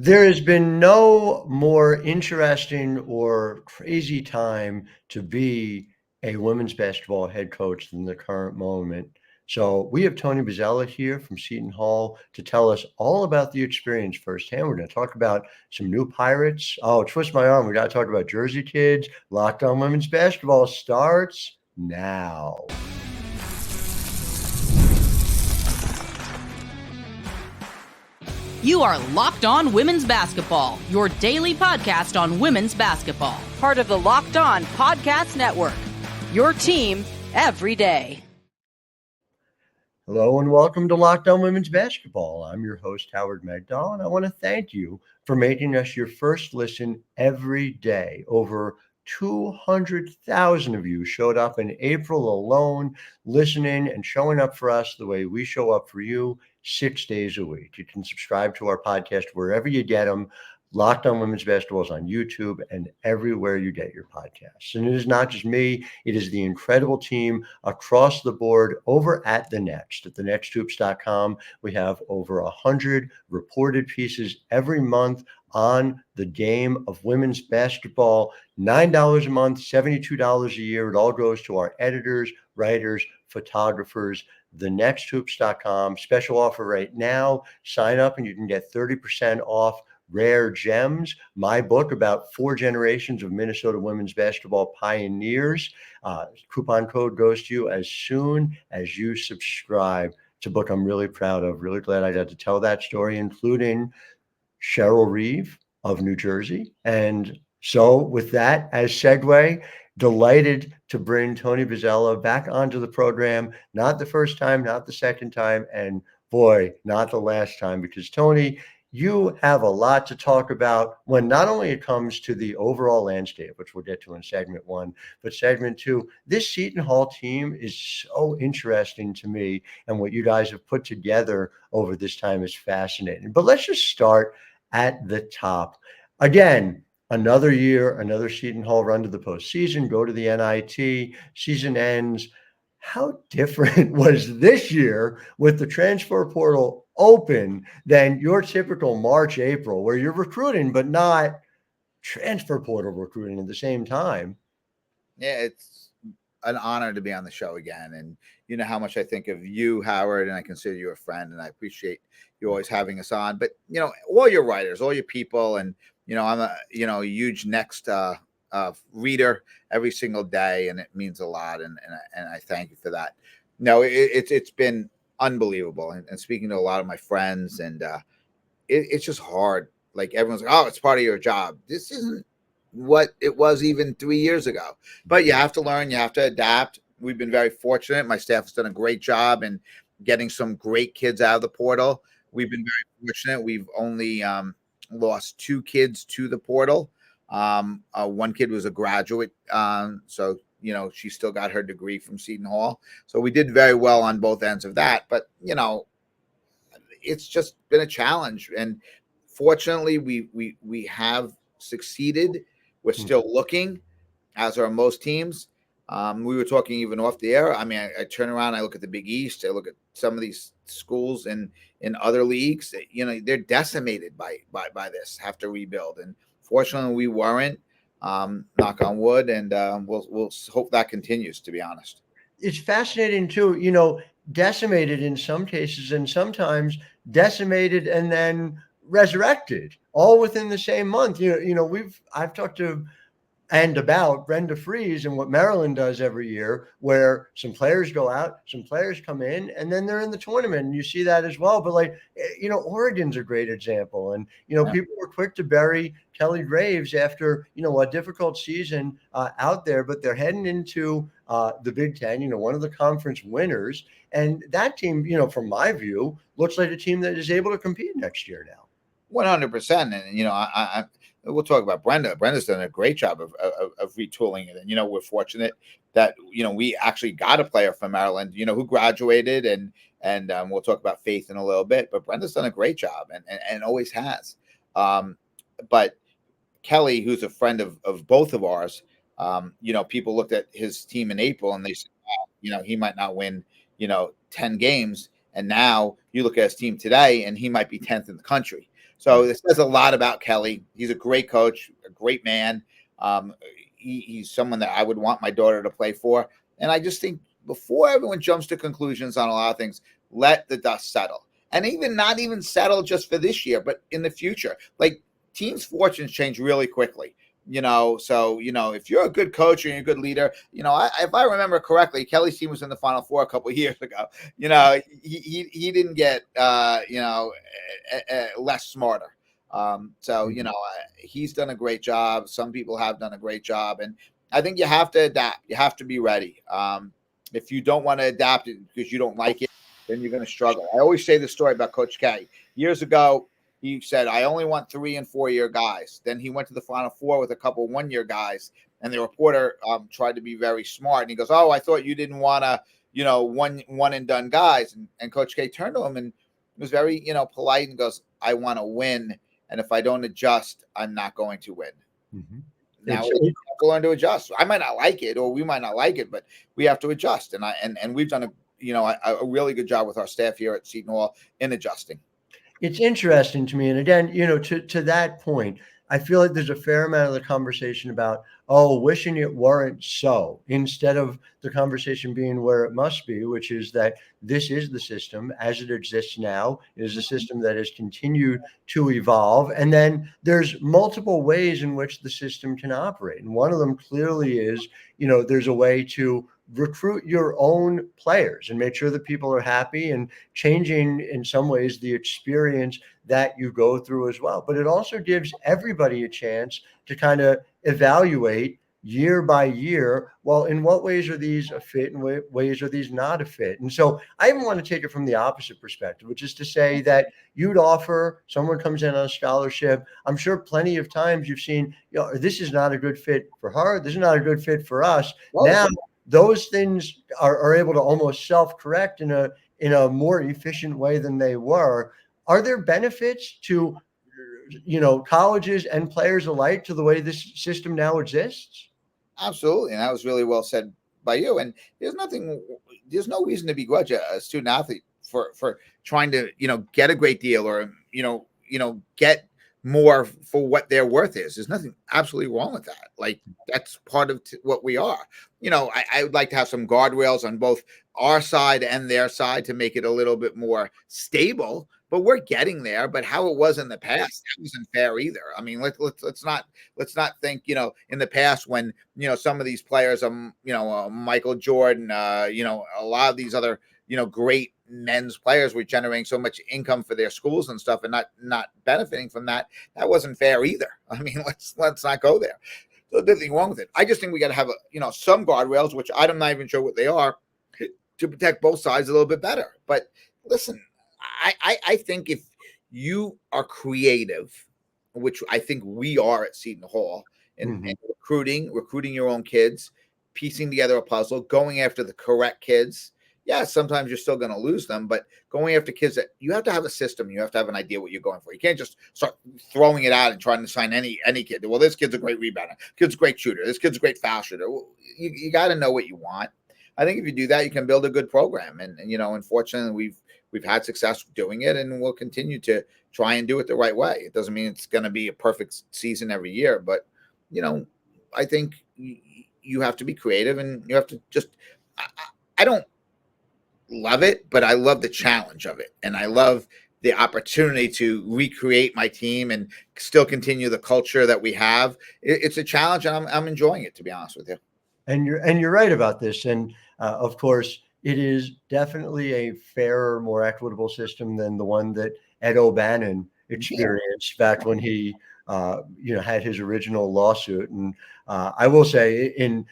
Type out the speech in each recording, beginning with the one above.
There has been no more interesting or crazy time to be a women's basketball head coach than the current moment. So we have Tony Bozzella here from Seton Hall to tell us all about the experience firsthand. We're going to talk about some new Pirates. Oh, twist my arm. We got to talk about Jersey Kids. Locked On Women's Basketball starts now. You are Locked On Women's Basketball, your daily podcast on women's basketball. Part of the Locked On Podcast Network, your team every day. Hello and welcome to Locked On Women's Basketball. I'm your host, Howard Megdal, and I want to thank you for making us your first listen every day. Over 200,000 of you showed up in April alone, listening and showing up for us the way we show up for you 6 days a week. You can subscribe to our podcast wherever you get them. Locked On Women's Basketball is on YouTube and everywhere you get your podcasts. And it is not just me, it is the incredible team across the board over at The Next. At thenexthoops.com, we have over 100 reported pieces every month on the game of women's basketball. $9 a month, $72 a year. It all goes to our editors, writers, photographers. Thenexthoops.com. Special offer right now. Sign up and you can get 30% off Rare Gems, my book about 4 generations of Minnesota women's basketball pioneers. Coupon code goes to you as soon as you subscribe. It's a book I'm really proud of. Really glad I got to tell that story, including Cheryl Reeve of New Jersey. And so with that as segue, delighted to bring Tony Bozzella back onto the program. Not the first time, not the second time, and boy, not the last time, because Tony, you have a lot to talk about when not only it comes to the overall landscape, which we'll get to in segment 1, but segment 2, this Seton Hall team is so interesting to me, and what you guys have put together over this time is fascinating. But let's just start at the top. Again, another year, another Seton Hall run to the postseason, go to the NIT, season ends. How different was this year with the transfer portal open than your typical March, April, where you're recruiting, but not transfer portal recruiting at the same time? Yeah, it's an honor to be on the show again. And you know how much I think of you, Howard, and I consider you a friend, and I appreciate you always having us on. But, you know, all your writers, all your people, and, you know, I'm a, huge Next reader every single day, and it means a lot. And I thank you for that. No, it's been unbelievable. And speaking to a lot of my friends, and it's just hard. Like everyone's like, oh, it's part of your job. This isn't what it was even 3 years ago. But you have to learn, you have to adapt. We've been very fortunate. My staff has done a great job in getting some great kids out of the portal. We've been very fortunate. We've only lost 2 kids to the portal. One kid was a graduate, so she still got her degree from Seton Hall. So we did very well on both ends of that. But it's just been a challenge, and fortunately, we have succeeded. We're still looking, as are most teams. We were talking even off the air. I mean, I turn around, I look at the Big East, I look at some of these schools in other leagues. They're decimated by this, have to rebuild. And fortunately, we weren't. Knock on wood, and we'll hope that continues. To be honest, It's fascinating too. Decimated in some cases, and sometimes decimated and then resurrected, all within the same month. I've talked to and about Brenda Freeze and what Maryland does every year, where some players go out, some players come in, and then they're in the tournament. And you see that as well. But Oregon's a great example. And, people were quick to bury Kelly Graves after, a difficult season out there, but they're heading into the Big Ten, one of the conference winners. And that team, from my view, looks like a team that is able to compete next year now. 100%. And, we'll talk about Brenda. Brenda's done a great job of retooling it. And, we're fortunate that, we actually got a player from Maryland, who graduated, and we'll talk about Faith in a little bit, but Brenda's done a great job and always has. But Kelly, who's a friend of both of ours, people looked at his team in April and they said, wow, he might not win, 10 games. And now you look at his team today and he might be 10th in the country. So this says a lot about Kelly. He's a great coach, a great man. He's someone that I would want my daughter to play for. And I just think before everyone jumps to conclusions on a lot of things, let the dust settle. And not even settle just for this year, but in the future. Like, teams' fortunes change really quickly. So if you're a good coach and you're a good leader, if I remember correctly, Kelly's team was in the Final Four a couple of years ago. He didn't get less smarter. He's done a great job. Some people have done a great job, and I think you have to adapt. You have to be ready. If you don't want to adapt it because you don't like it, then you're going to struggle. I always say this story about Coach K. Years ago, he said, I only want 3 and 4 year guys. Then he went to the Final Four with a couple 1 year guys, and the reporter tried to be very smart. And he goes, oh, I thought you didn't want to, one and done guys. And Coach K turned to him and was very, polite and goes, I want to win. And if I don't adjust, I'm not going to win. Mm-hmm. Now we have to learn to adjust. I might not like it, or we might not like it, but we have to adjust. And we've done a really good job with our staff here at Seton Hall in adjusting. It's interesting to me. And again, to that point, I feel like there's a fair amount of the conversation about, wishing it weren't so, instead of the conversation being where it must be, which is that this is the system as it exists now. It is a system that has continued to evolve. And then there's multiple ways in which the system can operate. And one of them clearly is, there's a way to recruit your own players and make sure that people are happy, and changing in some ways the experience that you go through as well. But it also gives everybody a chance to kind of evaluate year by year, well, in what ways are these a fit and what ways are these not a fit? And so I even want to take it from the opposite perspective, which is to say that you'd offer, someone comes in on a scholarship. I'm sure plenty of times you've seen, this is not a good fit for her. This is not a good fit for us. Well, now, those things are able to almost self-correct in a more efficient way than they were. Are there benefits to, colleges and players alike to the way this system now exists? Absolutely. And that was really well said by you. And there's no reason to begrudge a student athlete for trying to, get a great deal or, get more for what their worth is. There's nothing absolutely wrong with that. Like, that's part of what we are. I would like to have some guardrails on both our side and their side to make it a little bit more stable, but we're getting there. But how it was in the past, that wasn't fair either. I mean, let's not think, in the past when, some of these players, Michael Jordan, a lot of these other, great men's players were generating so much income for their schools and stuff and not benefiting from that. That wasn't fair either. I mean, let's not go there. So there's nothing wrong with it. I just think we got to have some guardrails, which I'm not even sure what they are, to protect both sides a little bit better. But listen, I think if you are creative, which I think we are at Seton Hall, and recruiting your own kids, piecing together a puzzle, going after the correct kids. Yeah, sometimes you're still going to lose them, but going after kids that you have to have a system. You have to have an idea what you're going for. You can't just start throwing it out and trying to sign any kid. Well, this kid's a great rebounder. Kid's a great shooter. This kid's a great foul shooter. Well, you got to know what you want. I think if you do that, you can build a good program. And unfortunately, we've had success doing it, and we'll continue to try and do it the right way. It doesn't mean it's going to be a perfect season every year, but I think you have to be creative, and you have to just. I don't love it, but I love the challenge of it, and I love the opportunity to recreate my team and still continue the culture that we have. It's a challenge, and I'm enjoying it, to be honest with you. And you're right about this. And of course, it is definitely a fairer, more equitable system than the one that Ed O'Bannon experienced back when he had his original lawsuit. And I will say, in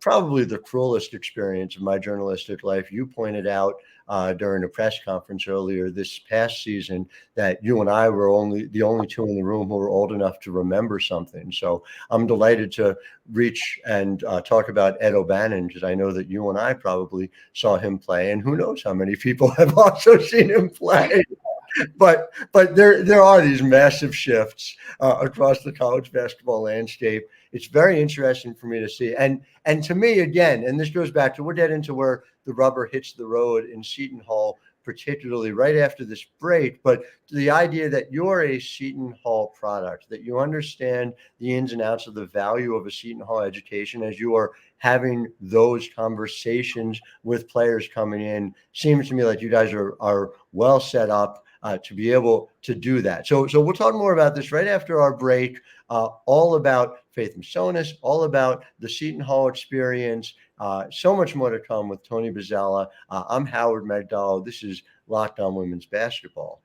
probably the cruelest experience of my journalistic life, you pointed out during a press conference earlier this past season that you and I were the only two in the room who were old enough to remember something. So I'm delighted to reach and talk about Ed O'Bannon, because I know that you and I probably saw him play, and who knows how many people have also seen him play. But there are these massive shifts across the college basketball landscape. It's very interesting for me to see. And to me, again, and this goes back to, we'll get into where the rubber hits the road in Seton Hall, particularly right after this break, but the idea that you're a Seton Hall product, that you understand the ins and outs of the value of a Seton Hall education as you are having those conversations with players coming in, seems to me like you guys are well set up to be able to do that. So we'll talk more about this right after our break, all about Faith Masonius, all about the Seton Hall experience, so much more to come with Tony Bozzella. I'm Howard Megdal. This is Locked On Women's Basketball.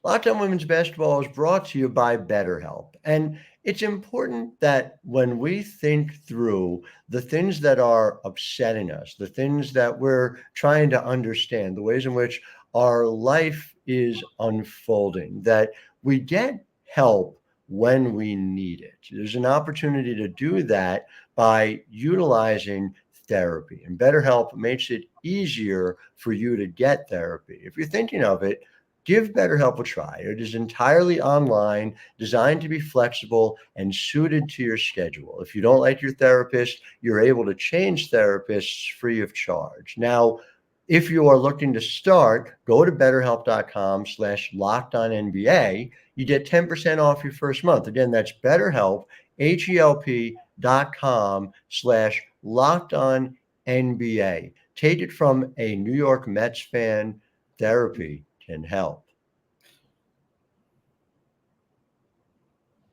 Locked On Women's Basketball is brought to you by BetterHelp. And it's important that when we think through the things that are upsetting us, the things that we're trying to understand, the ways in which our life is unfolding, that we get help when we need it. There's an opportunity to do that by utilizing therapy. And BetterHelp makes it easier for you to get therapy. If you're thinking of it, give BetterHelp a try. It is entirely online, designed to be flexible and suited to your schedule. If you don't like your therapist, you're able to change therapists free of charge. Now, if you are looking to start, go to betterhelp.com/lockedonnba. You get 10% off your first month. Again, that's BetterHelp, HELP.com/lockedonnba. Take it from a New York Mets fan. Therapy can help.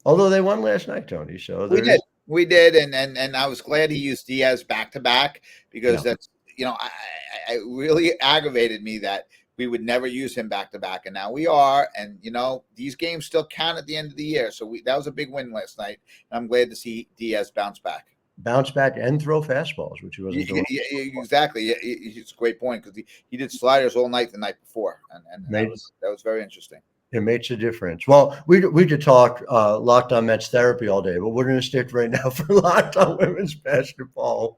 Although they won last night, Tony. So we did, and I was glad he used Diaz back to back, because that's, I really aggravated me that we would never use him back to back, and now we are. And these games still count at the end of the year, so that was a big win last night. And I'm glad to see Diaz bounce back and throw fastballs, which he wasn't doing. Yeah, exactly. It's a great point, because he did sliders all night the night before, and that was very interesting. It makes a difference. Well, we could talk Locked On Mets therapy all day, but we're going to stick right now for Locked On Women's Basketball,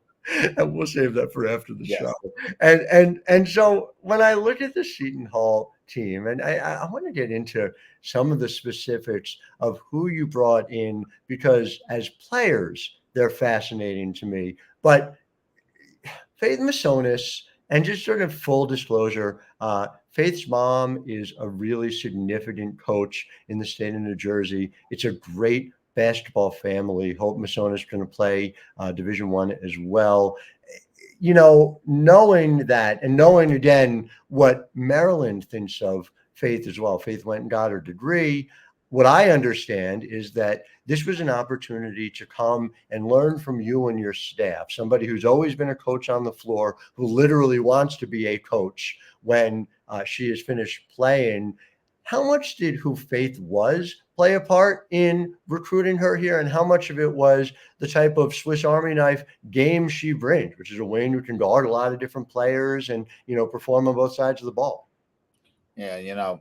and we'll save that for after the show. And so when I look at the Seton Hall team, and I want to get into some of the specifics of who you brought in, because as players, they're fascinating to me. But Faith Masonius, and just sort of full disclosure, Faith's mom is a really significant coach in the state of New Jersey. It's a great basketball family. Hope Masonius is going to play Division I as well. Knowing that, and knowing again what Maryland thinks of Faith as well. Faith went and got her degree. What I understand is that this was an opportunity to come and learn from you and your staff, somebody who's always been a coach on the floor, who literally wants to be a coach when she is finished playing. How much did who Faith was play a part in recruiting her here, and how much of it was the type of Swiss Army knife game she brings, which is a wing who can guard a lot of different players and, perform on both sides of the ball? Yeah,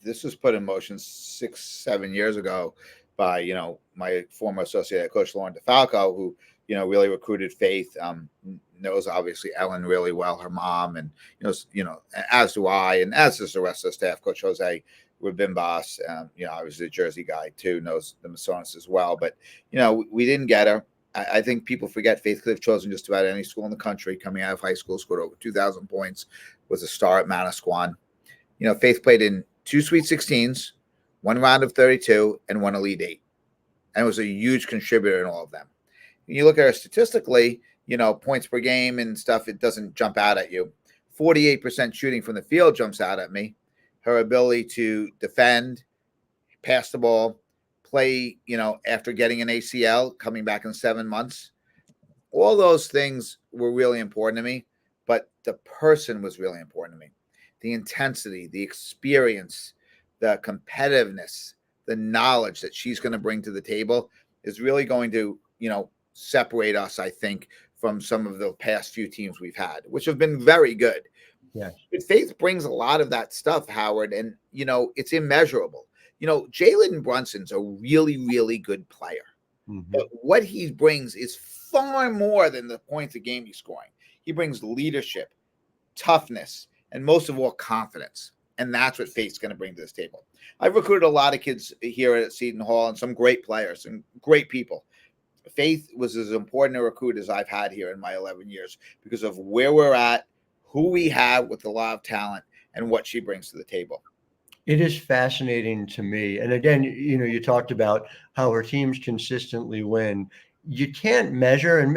this was put in motion 6-7 years ago by, my former associate coach, Lauren DeFalco, who, really recruited Faith, knows obviously Ellen really well, her mom, and, as do I, and as does the rest of the staff. Coach Jose Rabinbas, obviously a Jersey guy too, knows the Masonius as well. But, we didn't get her. I think people forget Faith could have chosen just about any school in the country coming out of high school, scored over 2,000 points, was a star at Manasquan. Faith played in 2 Sweet 16s, 1 round of 32, and 1 Elite 8, and was a huge contributor in all of them. When you look at her statistically, points per game and stuff, it doesn't jump out at you. 48% shooting from the field jumps out at me. Her ability to defend, pass the ball, play, after getting an ACL, coming back in 7 months, all those things were really important to me, but the person was really important to me. The intensity, the experience, the competitiveness, the knowledge that she's going to bring to the table is really going to, separate us, I think, from some of the past few teams we've had, which have been very good. Yeah. But Faith brings a lot of that stuff, Howard, and, it's immeasurable. Jalen Brunson's a really, really good player. Mm-hmm. But what he brings is far more than the points a game he's scoring. He brings leadership, toughness, and most of all, confidence. And that's what Faith's going to bring to this table. I've recruited a lot of kids here at Seton Hall and some great players and great people. Faith was as important a recruit as I've had here in my 11 years because of where we're at, who we have with a lot of talent, and what she brings to the table. It is fascinating to me. And again, you talked about how her teams consistently win. You can't measure, and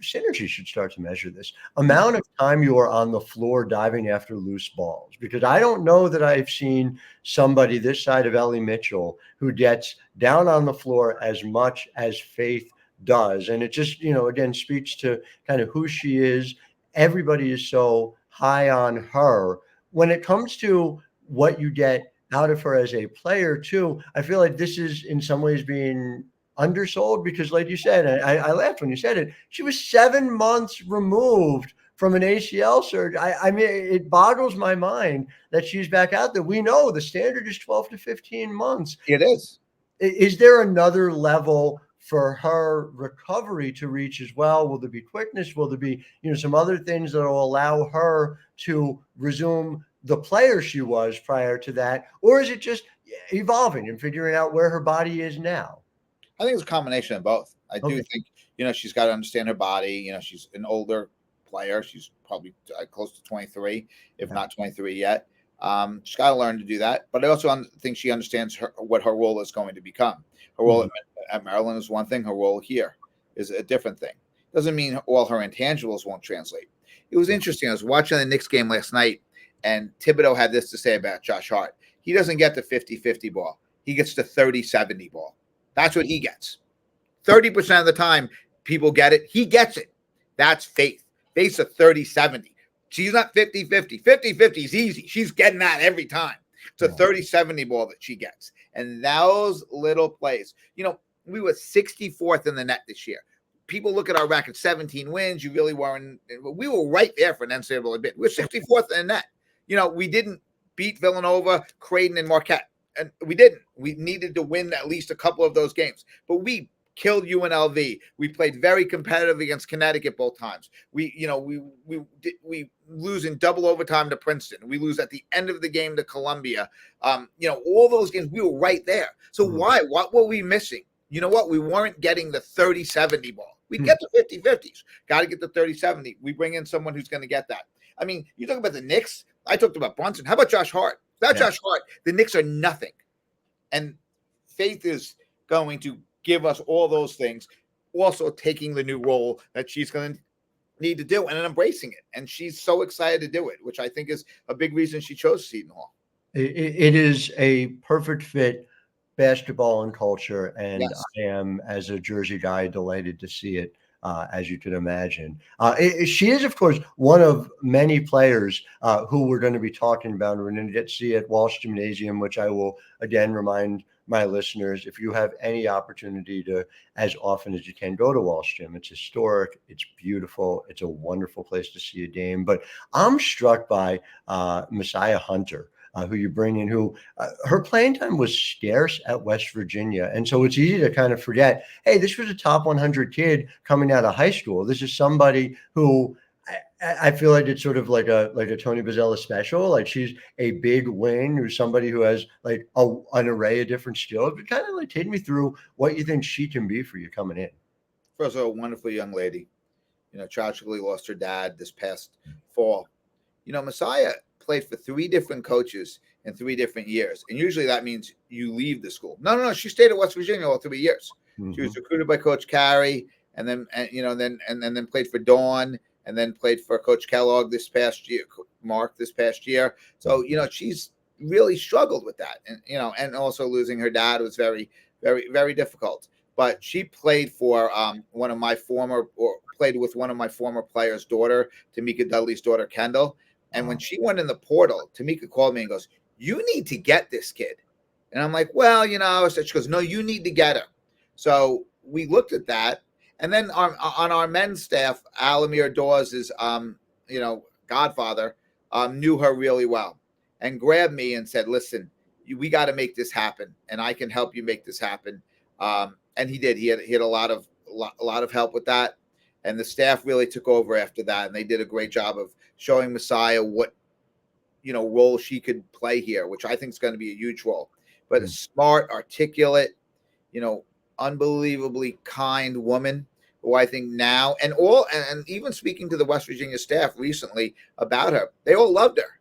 Synergy should start to measure this amount of time you are on the floor diving after loose balls, because I don't know that I've seen somebody this side of Ellie Mitchell who gets down on the floor as much as Faith does. And it just, again, speaks to kind of who she is. Everybody is so high on her. When it comes to what you get out of her as a player too, I feel like this is in some ways being undersold, because like you said, I laughed when you said it, she was 7 months removed from an ACL surgery. I mean, it boggles my mind that she's back out there. We know the standard is 12 to 15 months. It is. Is there another level for her recovery to reach as well? Will there be quickness? Will there be, some other things that will allow her to resume the player she was prior to that? Or is it just evolving and figuring out where her body is now? I think it's a combination of both. I do think, she's got to understand her body. She's an older player. She's probably close to 23, if not 23 yet. She's got to learn to do that. But I also think she understands what her role is going to become. Her role at Maryland is one thing. Her role here is a different thing. Doesn't mean all her intangibles won't translate. It was interesting. I was watching the Knicks game last night, and Thibodeau had this to say about Josh Hart. He doesn't get the 50-50 ball. He gets the 30-70 ball. That's what he gets. 30% of the time, people get it. He gets it. That's Faith. Faith's a 30-70. She's not 50-50. 50-50 is easy. She's getting that every time. It's a 30-70 ball that she gets. And those little plays. We were 64th in the net this year. People look at our record, 17 wins. You really weren't. We were right there for an NCAA bid. We're 64th in the net. We didn't beat Villanova, Creighton, and Marquette. And we didn't. We needed to win at least a couple of those games. But we killed UNLV. We played very competitive against Connecticut both times. We lose in double overtime to Princeton. We lose at the end of the game to Columbia. All those games, we were right there. So why? What were we missing? You know what? We weren't getting the 30-70 ball. We get the 50-50s. Got to get the 30-70. We bring in someone who's going to get that. I mean, you talk about the Knicks. I talked about Brunson. How about Josh Hart? Without Josh Hart, the Knicks are nothing. And Faith is going to give us all those things, also taking the new role that she's going to need to do and embracing it. And she's so excited to do it, which I think is a big reason she chose Seton Hall. It is a perfect fit, basketball and culture. And Yes. I am, as a Jersey guy, delighted to see it. As you can imagine. She is, of course, one of many players who we're going to be talking about. We're going to get to see at Walsh Gymnasium, which I will, again, remind my listeners, if you have any opportunity to, as often as you can, go to Walsh Gym. It's historic. It's beautiful. It's a wonderful place to see a game. But I'm struck by Messiah Hunter, who you bring in, who her playing time was scarce at West Virginia. And so it's easy to kind of forget, hey, this was a top 100 kid coming out of high school. This is somebody who I feel like it's sort of like a Tony Bozzella special. Like, she's a big wing, who's somebody who has like an array of different skills. But kind of like take me through what you think she can be for you coming in. First of all, a wonderful young lady. Tragically lost her dad this past fall. Messiah played for 3 different coaches in 3 different years. And usually that means you leave the school. No. She stayed at West Virginia all 3 years. She was recruited by Coach Carey and then played for Dawn and then played for Coach Kellogg this past year, Mark this past year. So, she's really struggled with that. And, and also losing her dad was very, very, very difficult. But she played for played with one of my former players' daughter, Tamika Dudley's daughter, Kendall. And when she went in the portal, Tamika called me and goes, "You need to get this kid." And I'm like, "Well, she goes, "No, you need to get her." So we looked at that. And then on our men's staff, Alamir Dawes' godfather, knew her really well and grabbed me and said, "Listen, we got to make this happen, and I can help you make this happen." And he did. He had a lot of help with that. And the staff really took over after that, and they did a great job of showing Messiah what, role she could play here, which I think is going to be a huge role. But smart, articulate, unbelievably kind woman who I think now, and even speaking to the West Virginia staff recently about her, they all loved her.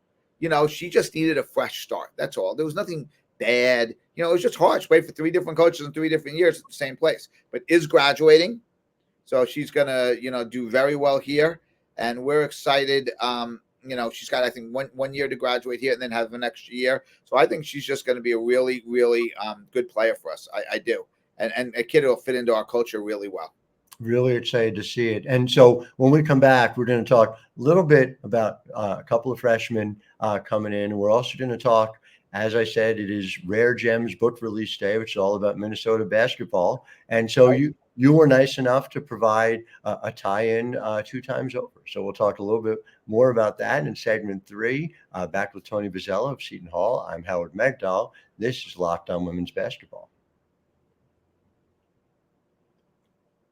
She just needed a fresh start. That's all. There was nothing bad. It was just hard. She played for 3 different coaches in 3 different years at the same place, but is graduating. So she's going to, do very well here. And we're excited. She's got, I think, one year to graduate here and then have an extra year. So I think she's just going to be a really, really good player for us. I do. And a kid who will fit into our culture really well. Really excited to see it. And so when we come back, we're going to talk a little bit about a couple of freshmen coming in. We're also going to talk, as I said, it is Rare Gems book release day, which is all about Minnesota basketball. And so you were nice enough to provide a tie-in 2 times over. So we'll talk a little bit more about that in segment 3. Back with Tony Bozzella of Seton Hall. I'm Howard Megdal. This is Locked On Women's Basketball.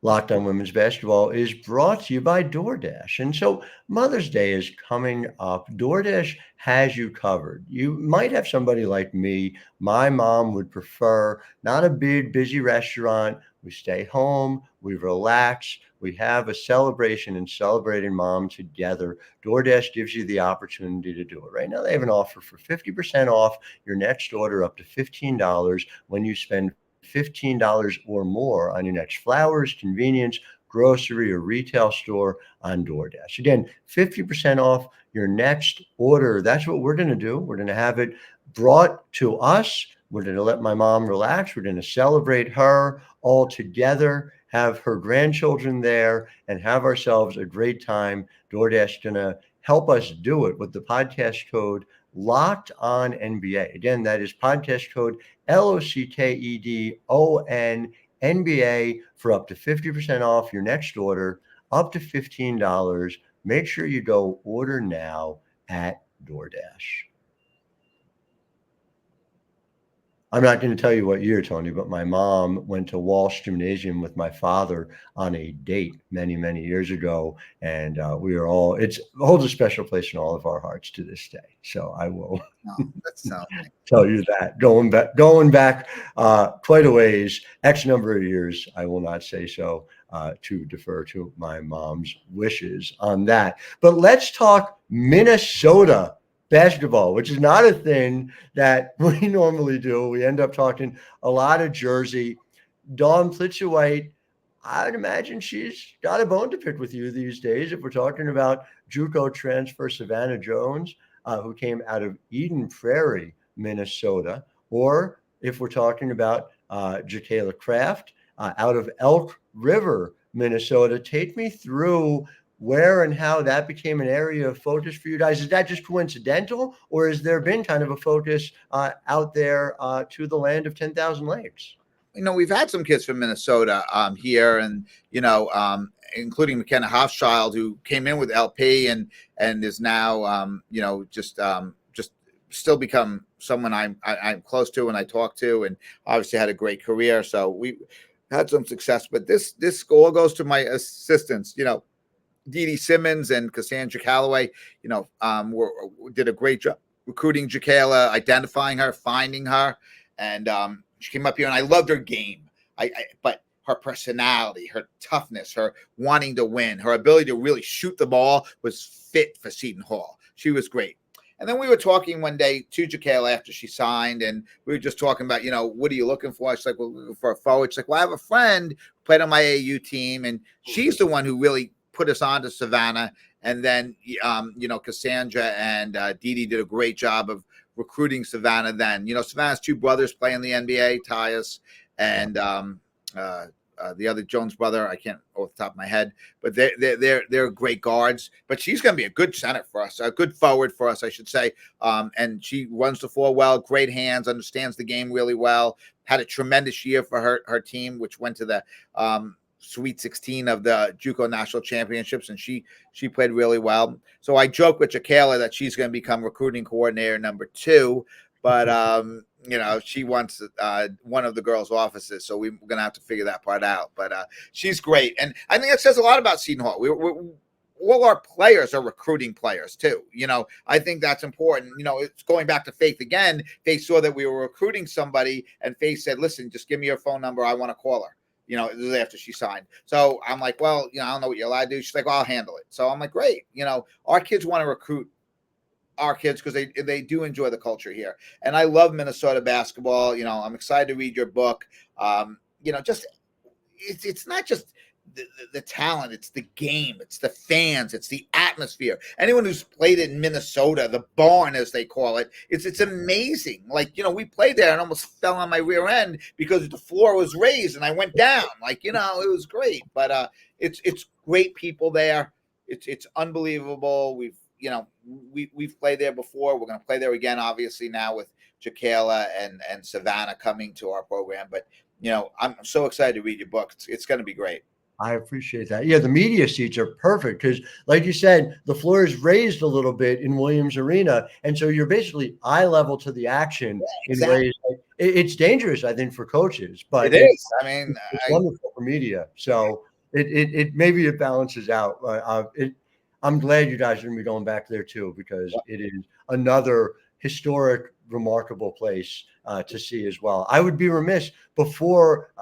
Locked On Women's Basketball is brought to you by DoorDash. And so Mother's Day is coming up. DoorDash has you covered. You might have somebody like me. My mom would prefer not a big, busy restaurant. We stay home, we relax, we have a celebration and celebrating mom together. DoorDash gives you the opportunity to do it. Right now, they have an offer for 50% off your next order up to $15 when you spend $15 or more on your next flowers, convenience, grocery, or retail store on DoorDash. Again, 50% off your next order. That's what we're going to do. We're going to have it brought to us. We're going to let my mom relax. We're going to celebrate her all together, have her grandchildren there, and have ourselves a great time. DoorDash is going to help us do it with the podcast code Locked On NBA. Again, that is podcast code LOCKEDON NBA for up to 50% off your next order, up to $15. Make sure you go order now at DoorDash. I'm not going to tell you what year, Tony, but my mom went to Walsh Gymnasium with my father on a date many, many years ago. And we are all, it holds a special place in all of our hearts to this day. So I will tell you that. Going back quite a ways, X number of years, I will not say so to defer to my mom's wishes on that. But let's talk Minnesota basketball, which is not a thing that we normally do. We end up talking a lot of Jersey. Dawn Plitzuweit, I'd imagine she's got a bone to pick with you these days. If we're talking about JUCO transfer Savannah Jones, who came out of Eden Prairie, Minnesota, or if we're talking about Jacayla Kraft out of Elk River, Minnesota. Take me through where and how that became an area of focus for you guys. Is that just coincidental, or has there been kind of a focus out there to the land of 10,000 lakes? We've had some kids from Minnesota here, and including McKenna Hofschild, who came in with LP and is now just still become someone I'm close to and I talk to, and obviously had a great career. So we had some success, but this all goes to my assistants. Dee Simmons and Cassandra Calloway, did a great job recruiting Jacayla, identifying her, finding her, and she came up here, and I loved her game. But her personality, her toughness, her wanting to win, her ability to really shoot the ball was fit for Seton Hall. She was great. And then we were talking one day to Jacayla after she signed, and we were just talking about, what are you looking for? She's like, well, looking for a forward. She's like, well, I have a friend who played on my AAU team, and she's the one who really put us on to Savannah. And then, Cassandra and Dee did a great job of recruiting Savannah then. Savannah's 2 brothers play in the NBA, Tyus and the other Jones brother. I can't off the top of my head, but they're great guards. But she's going to be a good center for us, a good forward for us, I should say. And she runs the floor well, great hands, understands the game really well, had a tremendous year for her team, which went to the Sweet 16 of the JUCO National Championships, and she played really well. So I joke with Jacayla that she's going to become recruiting coordinator number 2, but she wants one of the girls' offices, so we're going to have to figure that part out. But she's great, and I think that says a lot about Seton Hall. all our players are recruiting players too. I think that's important. It's going back to Faith again. Faith saw that we were recruiting somebody, and Faith said, listen, just give me your phone number. I want to call her. This is after she signed. So I'm like, well, I don't know what you're allowed to do. She's like, well, I'll handle it. So I'm like, great. Our kids want to recruit our kids because they do enjoy the culture here. And I love Minnesota basketball. I'm excited to read your book. Just it's not just the talent, it's the game, it's the fans, it's the atmosphere. Anyone who's played in Minnesota, the barn as they call it, it's amazing. Like, we played there and almost fell on my rear end because the floor was raised and I went down. Like, it was great. But it's great people there. It's unbelievable. We've played there before. We're going to play there again, obviously, now with Jaquela and Savannah coming to our program. But I'm so excited to read your book. It's going to be great. I appreciate that. Yeah, the media seats are perfect because, like you said, the floor is raised a little bit in Williams Arena, and so you're basically eye level to the action. Yeah, exactly. In ways it's dangerous, I think, for coaches, but it is. It's wonderful for media. So it maybe it balances out. I'm glad you guys are going to be going back there too, because it is another historic, remarkable place to see as well. I would be remiss before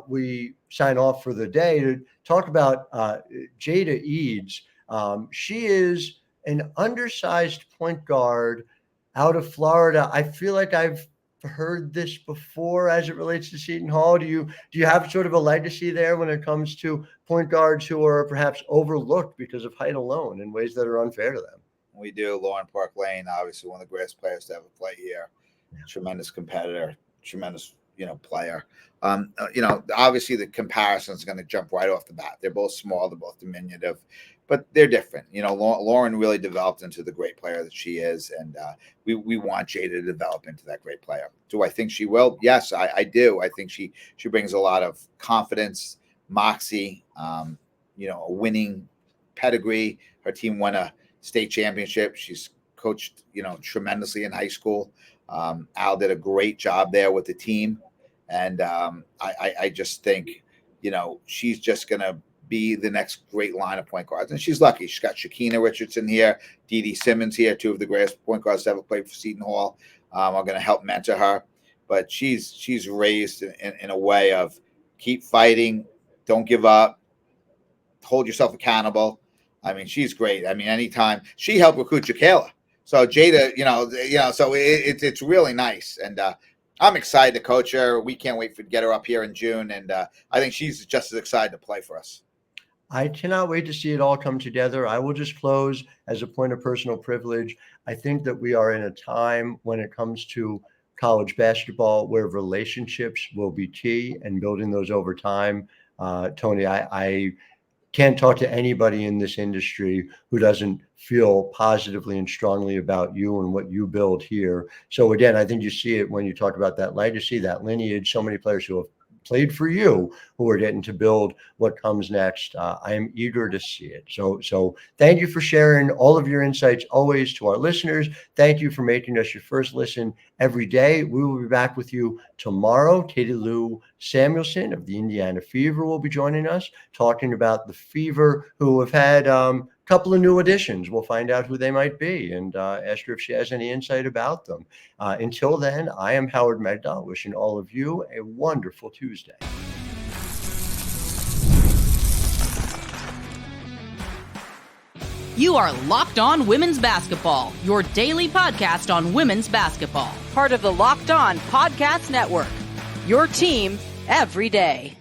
we sign off for the day to talk about Jada Eads. She is an undersized point guard out of Florida. I feel like I've heard this before as it relates to Seton Hall. Do you have sort of a legacy there when it comes to point guards who are perhaps overlooked because of height alone in ways that are unfair to them? We do. Lauren Park Lane, obviously one of the greatest players to ever play here. Yeah. Tremendous competitor, tremendous, player. Obviously the comparison is going to jump right off the bat. They're both small, they're both diminutive, but they're different. Lauren really developed into the great player that she is, and we want Jada to develop into that great player. Do I think she will? Yes, I do. I think she brings a lot of confidence, moxie, a winning pedigree. Her team won a state championship. She's coached, tremendously in high school. Al did a great job there with the team. And I just think, she's just going to be the next great line of point guards. And she's lucky. She's got Shakina Richardson here, Dee Dee Simmons here, two of the greatest point guards to ever play for Seton Hall. Are going to help mentor her. But she's raised in a way of keep fighting, don't give up, hold yourself accountable. I mean, she's great. I mean, anytime she helped recruit Jaquela. So Jada, so it's really nice. And I'm excited to coach her. We can't wait to get her up here in June. And I think she's just as excited to play for us. I cannot wait to see it all come together. I will just close as a point of personal privilege. I think that we are in a time when it comes to college basketball where relationships will be key and building those over time. Tony, I can't talk to anybody in this industry who doesn't feel positively and strongly about you and what you build here. So again, I think you see it when you talk about that legacy, that lineage, so many players who have played for you who are getting to build what comes next. I am eager to see it. So thank you for sharing all of your insights always to our listeners. Thank you for making us your first listen every day. We will be back with you tomorrow. Katie Lou Samuelson of the Indiana Fever will be joining us, talking about the Fever, who have had couple of new additions. We'll find out who they might be and ask her if she has any insight about them. Until then, I am Howard Megdal, wishing all of you a wonderful Tuesday. You are Locked On Women's Basketball, your daily podcast on women's basketball. Part of the Locked On Podcast Network, your team every day.